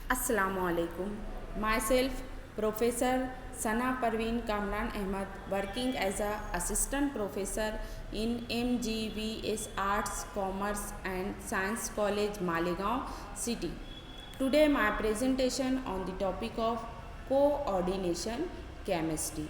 Assalamualaikum. Myself, Professor Sana Parveen Kamran Ahmad, working as a assistant professor in MGVS Arts, Commerce and Science College, Malegaon City. Today, my presentation on the topic of coordination chemistry.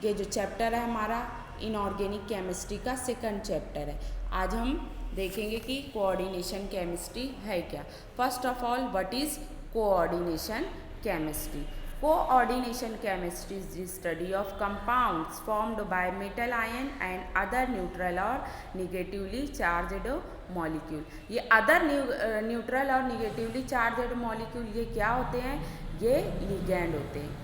ये जो chapter है हमारा inorganic chemistry का second chapter है। आज हम देखेंगे कि कोऑर्डिनेशन केमिस्ट्री है क्या। First of all, what is coordination chemistry? Coordination chemistry is the study of compounds formed by metal ion and other neutral और निगेटिवली चार्ज्ड मॉलिक्यूल। ये अदर न्यूट्रल और निगेटिवली चार्ज्ड मॉलिक्यूल ये क्या होते हैं? ये लिगैंड होते हैं।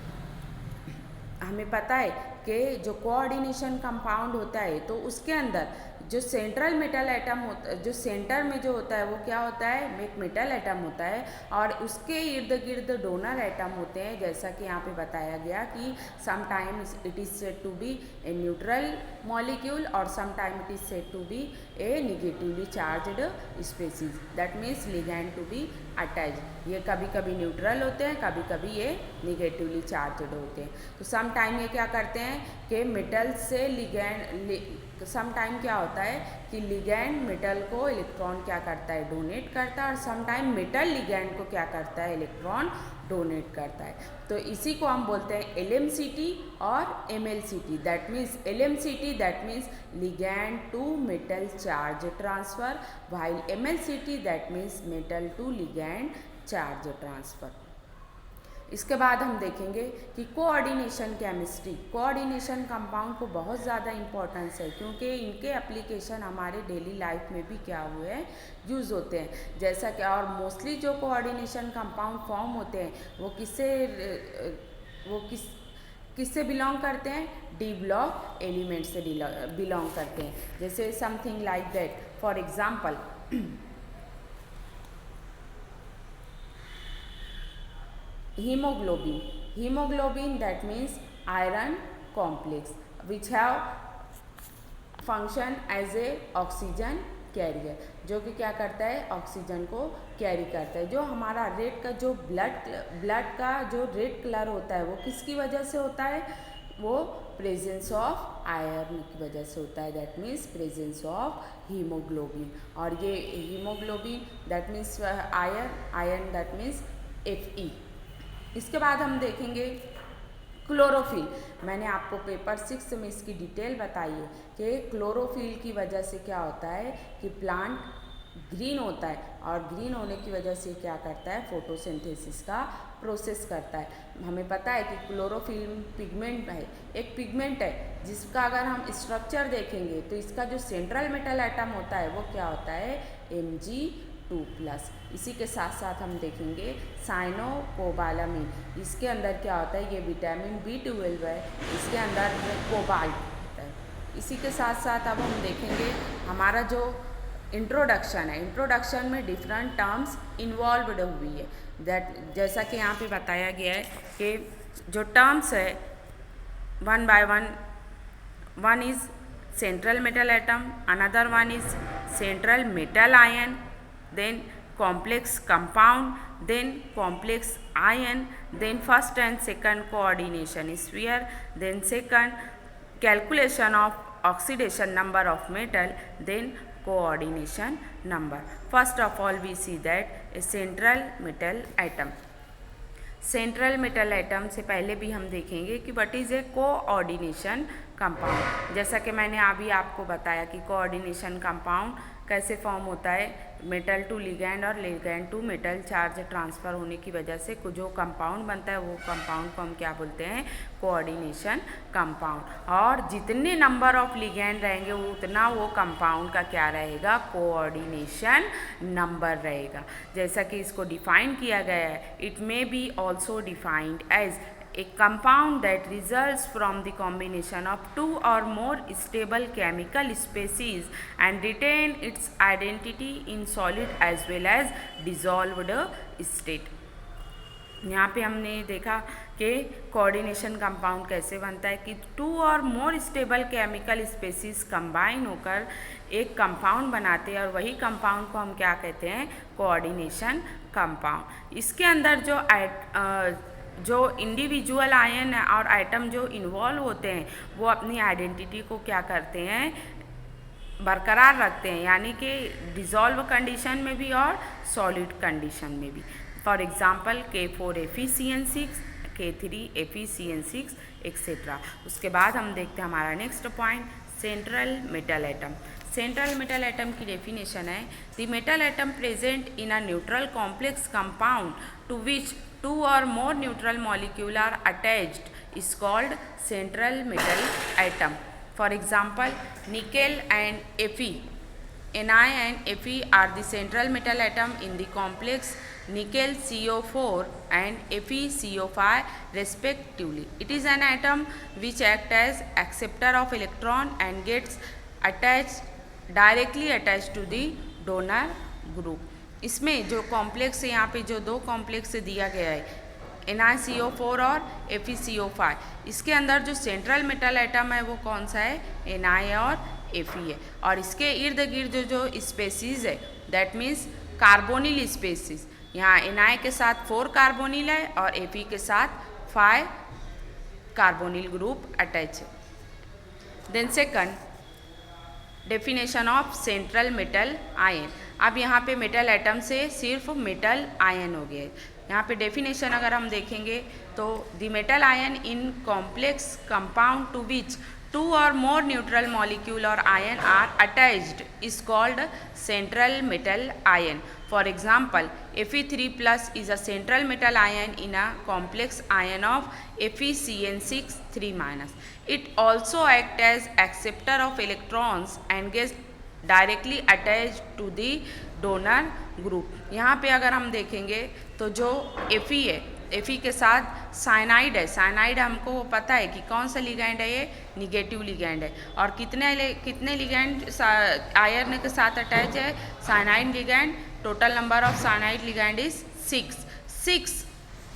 हमें पता है कि जो कोऑर्डिनेशन कंपाउंड होता है तो उसके अंदर जो सेंट्रल मेटल एटम होता जो सेंटर में जो होता है वो क्या होता है? एक मेटल एटम होता है और उसके इर्द गिर्द डोनर एटम होते हैं। जैसा कि यहाँ पे बताया गया कि some time it is said to be a neutral molecule और some time it is said to be a negatively charged species, that means ligand to be attached. ये कभी कभी न्यूट्रल होते हैं, कभी कभी ये निगेटिवली चार्ज्ड होते हैं। तो सम टाइम ये क्या करते हैं कि मेटल से लिगैंड सम टाइम क्या होता है कि लिगैंड मेटल को इलेक्ट्रॉन क्या करता है? डोनेट करता है। और सम टाइम मेटल लिगैंड को क्या करता है? इलेक्ट्रॉन डोनेट करता है। तो इसी को हम बोलते हैं LMCT और MLCT। That means LMCT that means ligand to metal charge transfer, while MLCT that means metal to ligand charge transfer. इसके बाद हम देखेंगे कि कोऑर्डिनेशन केमिस्ट्री, कोऑर्डिनेशन कंपाउंड को बहुत ज़्यादा इम्पोर्टेंस है क्योंकि इनके एप्लीकेशन हमारे डेली लाइफ में भी क्या हुए हैं? यूज़ होते हैं। जैसा कि और मोस्टली जो कोऑर्डिनेशन कंपाउंड फॉर्म होते हैं वो किससे बिलोंग करते हैं? डी ब्लॉक एलिमेंट से बिलोंग करते हैं। जैसे something like that, for example hemoglobin that means iron complex which have function as a oxygen carrier, जो कि क्या करता है? ऑक्सीजन को कैरी करता है। जो हमारा रेड का जो ब्लड का जो रेड कलर होता है वो किसकी वजह से होता है? वो प्रेजेंस ऑफ आयरन की वजह से होता है, that means presence of haemoglobin. और ये haemoglobin that means iron that means Fe। इसके बाद हम देखेंगे क्लोरोफिल। मैंने आपको पेपर 6 में इसकी डिटेल बताई है कि क्लोरोफिल की वजह से क्या होता है कि प्लांट ग्रीन होता है और ग्रीन होने की वजह से क्या करता है? फोटोसिंथेसिस का प्रोसेस करता है। हमें पता है कि क्लोरोफिल पिगमेंट है, एक पिगमेंट है जिसका अगर हम स्ट्रक्चर देखेंगे तो इसका जो सेंट्रल मेटल एटम होता है वो क्या होता है? Mg2+। इसी के साथ साथ हम देखेंगे साइनोकोबालामिन। इसके अंदर क्या होता है? ये विटामिन B12 है, इसके अंदर कोबाल्ट होता है। इसी के साथ साथ अब हम देखेंगे हमारा जो इंट्रोडक्शन है, इंट्रोडक्शन में डिफरेंट टर्म्स इन्वॉल्वड हुई है। दैट जैसा कि यहाँ पे बताया गया है कि जो टर्म्स है one by one is central metal atom, another one is central metal ion, then complex compound, then complex ion, then first and second coordination sphere, then second calculation of oxidation number of metal, then coordination number. First of all we see that a central metal atom। Central metal atom से पहले भी हम देखेंगे कि what is a coordination compound. जैसा कि मैंने अभी आपको बताया कि कोऑर्डिनेशन कंपाउंड कैसे फॉर्म होता है? मेटल टू लिगैंड और ligand to metal charge transfer होने की वजह से जो कंपाउंड बनता है वो कंपाउंड को हम क्या बोलते हैं? Coordination compound. और जितने नंबर ऑफ लिगैंड रहेंगे उतना वो कंपाउंड का क्या रहेगा? कोऑर्डिनेशन नंबर रहेगा। जैसा कि इसको डिफाइन किया गया है, it may be also defined as a compound that results from the combination of two or more stable chemical species and retain its identity in solid as well as dissolved state। यहाँ पे हमने देखा कि coordination compound कैसे बनता है कि to or more stable chemical species combine होकर एक कंपाउंड बनाते हैं और वही कंपाउंड को हम क्या कहते हैं, कोऑर्डिनेशन कंपाउंड। इसके अंदर जो इंडिविजुअल आयन और आइटम जो इन्वॉल्व होते हैं वो अपनी आइडेंटिटी को क्या करते हैं, बरकरार रखते हैं, यानी कि डिज़ोल्व कंडीशन में भी और सॉलिड कंडीशन में भी। For example K4FeCN6, K3FeCN6 etcetera. उसके बाद हम देखते हैं हमारा next point, central metal atom. Central metal atom की डेफिनेशन है, the metal atom present in a neutral complex compound to which two or more neutral molecule are attached is called central metal atom. For example, nickel and Fe, Ni and Fe are the central metal atom in the complex nickel CO4 and Fe CO5 respectively. It is an atom which acts as acceptor of electron and gets directly attached to the donor group. इसमें जो complex है, यहाँ पे जो दो complex दिया गया है NiCO4 और FeCO5, इसके अंदर जो सेंट्रल मेटल एटम है वो कौन सा है, Ni और Fe है। और इसके इर्द गिर्द जो स्पेसीज है दैट मीन्स कार्बोनिल स्पेसीज, यहाँ Ni के साथ 4 कार्बोनिल है और Fe के साथ 5 कार्बोनिल ग्रुप अटैच है। Then second, definition of central metal ion. अब यहाँ पे मेटल एटम से सिर्फ मेटल आयन हो गए। यहाँ पे डेफिनेशन अगर हम देखेंगे तो the metal ion in complex compound to which two or more neutral molecule or ion are attached is called central metal ion. For example, Fe3 plus is a central metal ion in a complex ion of FeCN6 3 minus. It also acts as acceptor of electrons and gets directly attached to the donor group. यहाँ पे अगर हम देखेंगे तो जो Fe है, Fe के साथ साइनाइड है। साइनाइड हमको पता है कि कौन सा लिगैंड है, ये निगेटिव लिगैंड है। और कितने लिगैंड आयन के साथ अटैच है, cyanide ligand. Total number of cyanide ligand is 6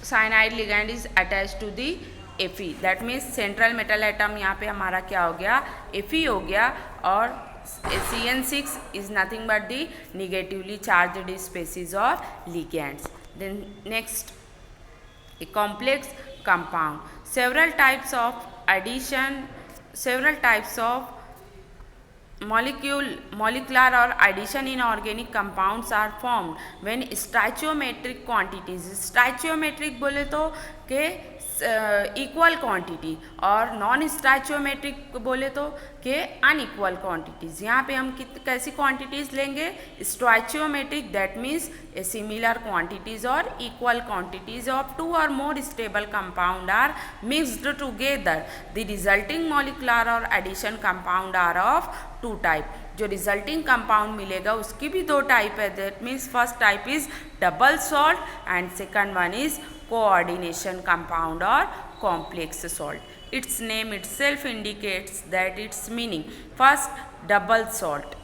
cyanide ligand is attach to the Fe। That means central metal atom यहाँ पे हमारा क्या हो गया, Fe हो गया, और CN6 is nothing but the negatively charged species और ligands. Then next, a complex compound. Several types of molecular or addition in organic compounds are formed when stoichiometric quantities, stoichiometric बोले तो के इक्वल क्वांटिटी, और non stoichiometric बोले तो के unequal quantities. यहाँ पे हम कैसी क्वांटिटीज़ लेंगे, stoichiometric, that means a similar quantities or equal quantities of two or more stable compound are mixed together. The resulting molecular or addition compound are of 2 type. जो resulting compound मिलेगा उसकी भी 2 type है। That means first type is double salt and second one is coordination compound or complex salt. Its name itself indicates that its meaning. First, double salt.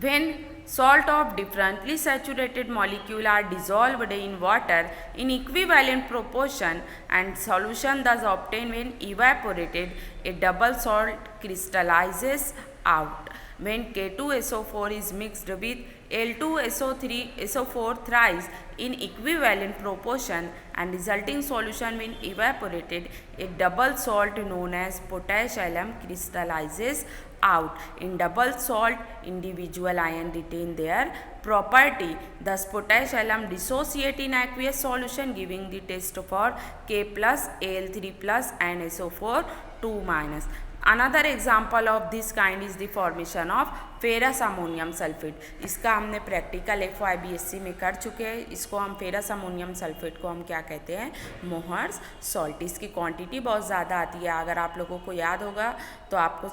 When salt of differently saturated molecule are dissolved in water in equivalent proportion and solution thus obtained when evaporated, a double salt crystallizes out. When K2SO4 is mixed with L2SO4 thrice in equivalent proportion and resulting solution when evaporated, a double salt known as potash alum crystallizes out. In double salt, individual ion retain their property. Thus, potash alum dissociate in aqueous solution, giving the test for K plus, Al3 plus and SO4 2 minus. Another example of this kind is the formation of ferrous ammonium sulphate. इसका हमने practical FYBSc में कर चुके हैं। इसको हम ferrous ammonium sulphate को हम क्या कहते हैं, मोहर्स सॉल्ट। इसकी क्वांटिटी बहुत ज़्यादा आती है। अगर आप लोगों को याद होगा तो आपको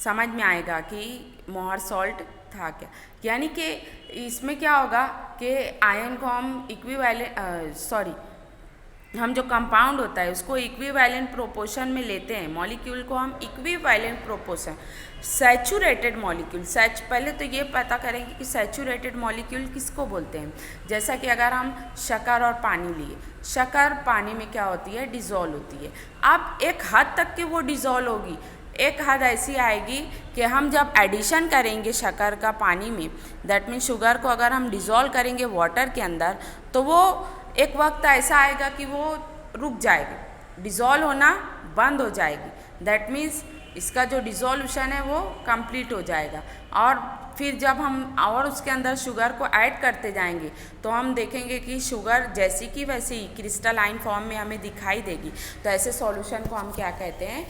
समझ में आएगा कि मोहर सॉल्ट था क्या। यानी कि इसमें क्या होगा कि आयन को हम हम जो कंपाउंड होता है उसको इक्विवेलेंट प्रोपोर्शन में लेते हैं, मॉलिक्यूल को हम इक्विवेलेंट प्रोपोर्शन, सैचुरेटेड मॉलिक्यूल, पहले तो ये पता करेंगे कि सैचुरेटेड मॉलिक्यूल किसको बोलते हैं। जैसा कि अगर हम शक्कर और पानी लिए, शक्कर पानी में क्या होती है, डिज़ोल्व होती है। अब एक हद तक के वो डिज़ोल्व होगी, एक हद ऐसी आएगी कि हम जब एडिशन करेंगे शक्कर का पानी में, दैट मीन्स शुगर को अगर हम डिज़ोल्व करेंगे वाटर के अंदर, तो वो एक वक्त ऐसा आएगा कि वो रुक जाएगी, डिज़ोल्व होना बंद हो जाएगी। दैट मीन्स इसका जो डिज़ोल्यूशन है वो कंप्लीट हो जाएगा। और फिर जब हम और उसके अंदर शुगर को ऐड करते जाएंगे तो हम देखेंगे कि शुगर जैसी की वैसी ही क्रिस्टलाइन फॉर्म में हमें दिखाई देगी। तो ऐसे सॉल्यूशन को हम क्या कहते हैं,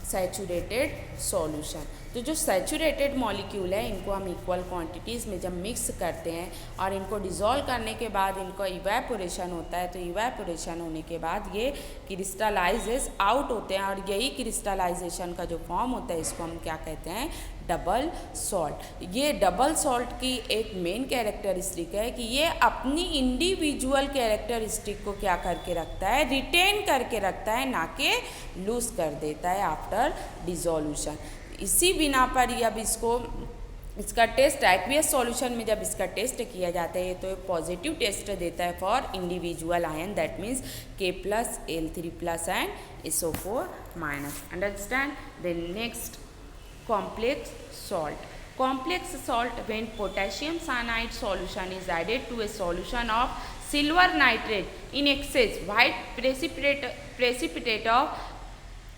सैचुरेटेड सॉल्यूशन। तो जो सैचुरेटेड मॉलिक्यूल है इनको हम इक्वल क्वांटिटीज़ में जब मिक्स करते हैं और इनको डिज़ोल्व करने के बाद इनको इवेपोरेशन होता है, तो इवेपोरेशन होने के बाद ये क्रिस्टलाइजेस आउट होते हैं और यही क्रिस्टलाइजेशन का जो फॉर्म होता है इसको हम क्या कहते हैं, डबल सॉल्ट। ये डबल सॉल्ट की एक मेन कैरेक्टरिस्टिक है कि ये अपनी इंडिविजुअल कैरेक्टरिस्टिक को क्या करके रखता है, रिटेन करके रखता है, ना कि लूज कर देता है आफ्टर डिज़ोल्यूशन। इसी बिना पर अब इसका टेस्ट एक्वियस सॉल्यूशन में जब इसका टेस्ट किया जाता है तो पॉजिटिव टेस्ट देता है for individual ion, that means K+Al3+ and SO4-। Understand. Then next, complex salt. Complex salt, when potassium cyanide solution is added to a solution of silver nitrate in excess, white precipitate of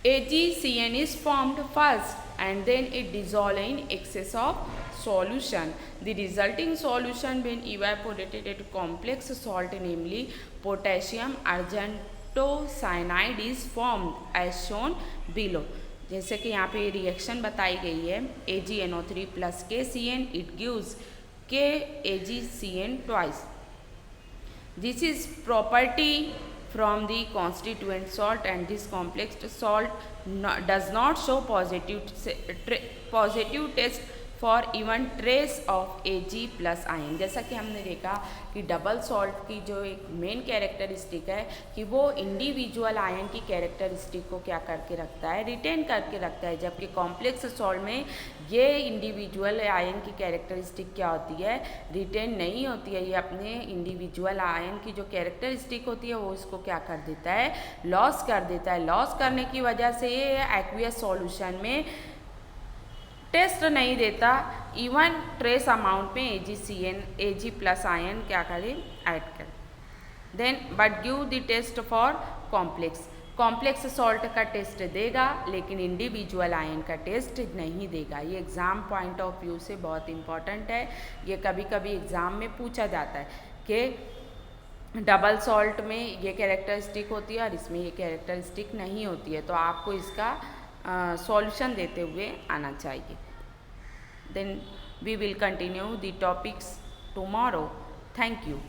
AgCN is formed first and then it dissolves in excess of solution. The resulting solution when evaporated at complex salt, namely potassium argentocyanide, is formed as shown below. जैसे कि यहाँ पे reaction बताई गई है, AgNO3 + KCN, it gives KAgCN twice. This is property from the constituent salt and this complex salt does not show positive test for even trace of Ag+ ion. जैसा कि हमने देखा कि डबल सॉल्ट की जो एक मेन कैरेक्टरिस्टिक है कि वो इंडिविजुअल आयन की कैरेक्टरिस्टिक को क्या करके रखता है, रिटेन करके रखता है, जबकि कॉम्प्लेक्स सॉल्ट में ये इंडिविजुअल आयन की कैरेक्टरिस्टिक क्या होती है, रिटेन नहीं होती है। ये अपने इंडिविजुअल आयन की जो कैरेक्टरिस्टिक होती है वो इसको क्या कर देता है, लॉस कर देता है। लॉस करने की वजह से ये एक्वियस सॉल्यूशन में टेस्ट नहीं देता, इवन ट्रेस अमाउंट में Ag+ आयन क्या करें, ऐड करें। Then but give the test for complex salt का टेस्ट देगा लेकिन इंडिविजुअल आयन का टेस्ट नहीं देगा। ये एग्ज़ाम पॉइंट ऑफ व्यू से बहुत इंपॉर्टेंट है। ये कभी कभी एग्ज़ाम में पूछा जाता है कि डबल सॉल्ट में ये कैरेक्टरिस्टिक होती है और इसमें ये कैरेक्टरिस्टिक नहीं होती है, तो आपको इसका सॉल्यूशन देते हुए आना चाहिए। Then we will continue the topics tomorrow. Thank you.